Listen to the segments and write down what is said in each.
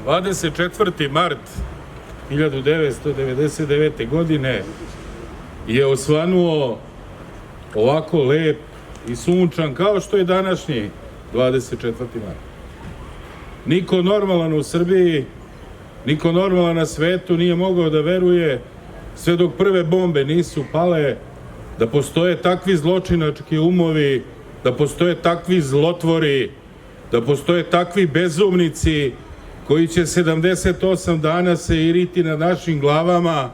24. mart 1999. godine je osvanuo ovako lep i sunčan kao što je današnji 24. mart. Niko normalan u Srbiji, niko normalan na svetu nije mogao da veruje, sve dok prve bombe nisu pale, da postoje takvi zločinački umovi, da postoje takvi zlotvori, da postoje takvi bezumnici koji će 78 dana se iriti na našim glavama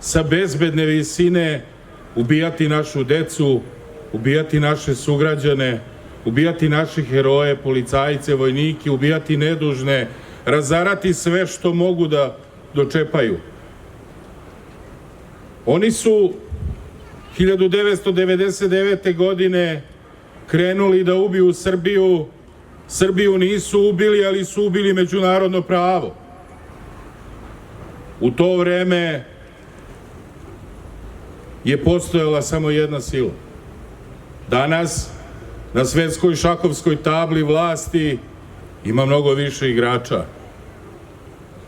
sa bezbedne visine, ubijati našu decu, ubijati naše sugrađane, ubijati naše heroje, policajce, vojnike, ubijati nedužne, razarati sve što mogu da dočepaju. Oni su 1999. godine krenuli da ubiju Srbiju. Srbiju nisu ubili, ali su ubili međunarodno pravo. U to vreme je postojala samo jedna sila. Danas na svetskoj šahovskoj tabli vlasti ima mnogo više igrača.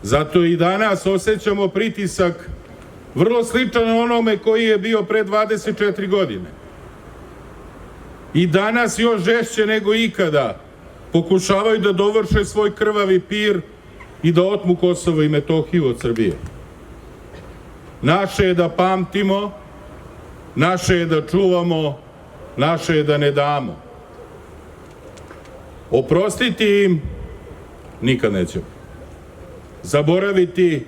Zato i danas osjećamo pritisak vrlo sličan onome koji je bio pre 24 godine. I danas još žešće nego ikada pokušavaju da dovrše svoj krvavi pir i da otmu Kosovo i Metohiju od Srbije. Naše je da pamtimo, naše je da čuvamo, naše je da ne damo. Oprostiti im nikad nećemo. Zaboraviti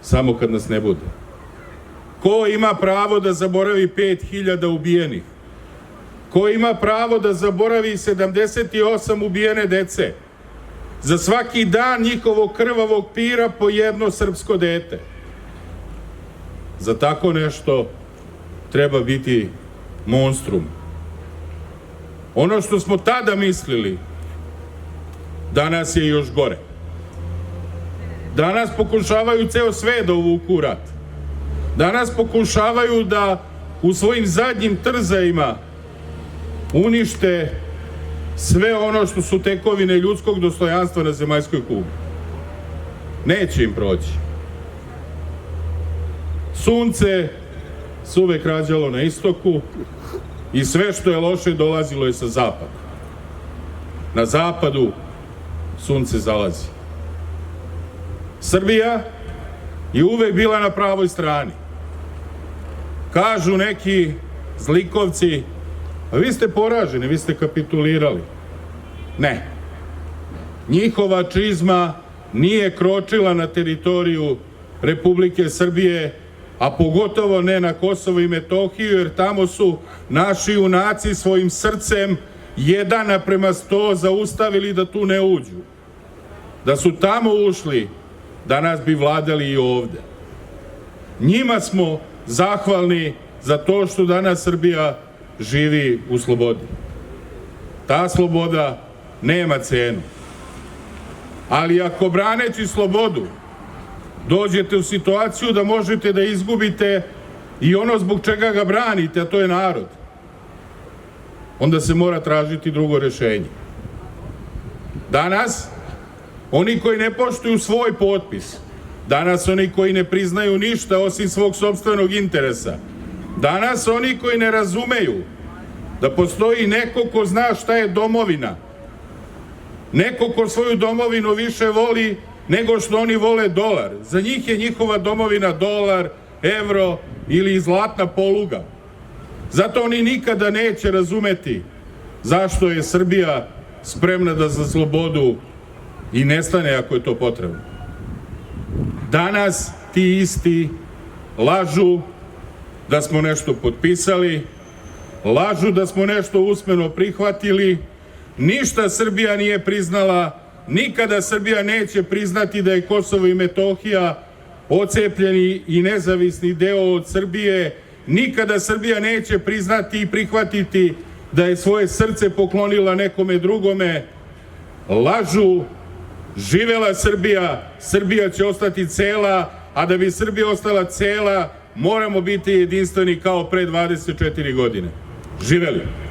samo kad nas ne bude. Ko ima pravo da zaboravi 5000 ubijenih? Ko ima pravo da zaboravi 78 ubijene dece? Za svaki dan njihovog krvavog pira po jedno srpsko dete. Za tako nešto treba biti monstrum. Ono što smo tada mislili, danas je još gore. Danas pokušavaju ceo svet da uvuku u rat. Danas pokušavaju da u svojim zadnjim trzajima unište sve ono što su tekovine ljudskog dostojanstva na zemaljskoj kugli. Neće im proći. Sunce se uvek rađalo na istoku i sve što je loše dolazilo je sa zapada. Na zapadu sunce zalazi. Srbija je uvek bila na pravoj strani. Kažu neki zlikovci, a vi ste poraženi, vi ste kapitulirali. Ne. Njihova čizma nije kročila na teritoriju Republike Srbije, a pogotovo ne na Kosovo i Metohiju, jer tamo su naši junaci svojim srcem 1:100 zaustavili da tu ne uđu. Da su tamo ušli, danas bi vladali i ovde. Njima smo zahvalni za to što danas Srbija živi u slobodi. Ta sloboda nema cenu. Ali ako braneći slobodu dođete u situaciju da možete da izgubite i ono zbog čega ga branite, a to je narod, onda se mora tražiti drugo rešenje. Danas oni koji ne poštuju svoj potpis, danas oni koji ne priznaju ništa osim svog sopstvenog interesa, danas oni koji ne razumeju da postoji neko ko zna šta je domovina, neko ko svoju domovinu više voli nego što oni vole dolar. Za njih je njihova domovina dolar, evro ili zlatna poluga. Zato oni nikada neće razumeti zašto je Srbija spremna da za slobodu i nestane ako je to potrebno. Danas ti isti lažu da smo nešto potpisali, lažu da smo nešto usmeno prihvatili, ništa Srbija nije priznala, nikada Srbija neće priznati da je Kosovo i Metohija ocepljeni i nezavisni deo od Srbije, nikada Srbija neće priznati i prihvatiti da je svoje srce poklonila nekome drugome. Lažu, živela Srbija, Srbija će ostati cela, a da bi Srbija ostala cela, moramo biti jedinstveni kao pre 24 godine. Živeli!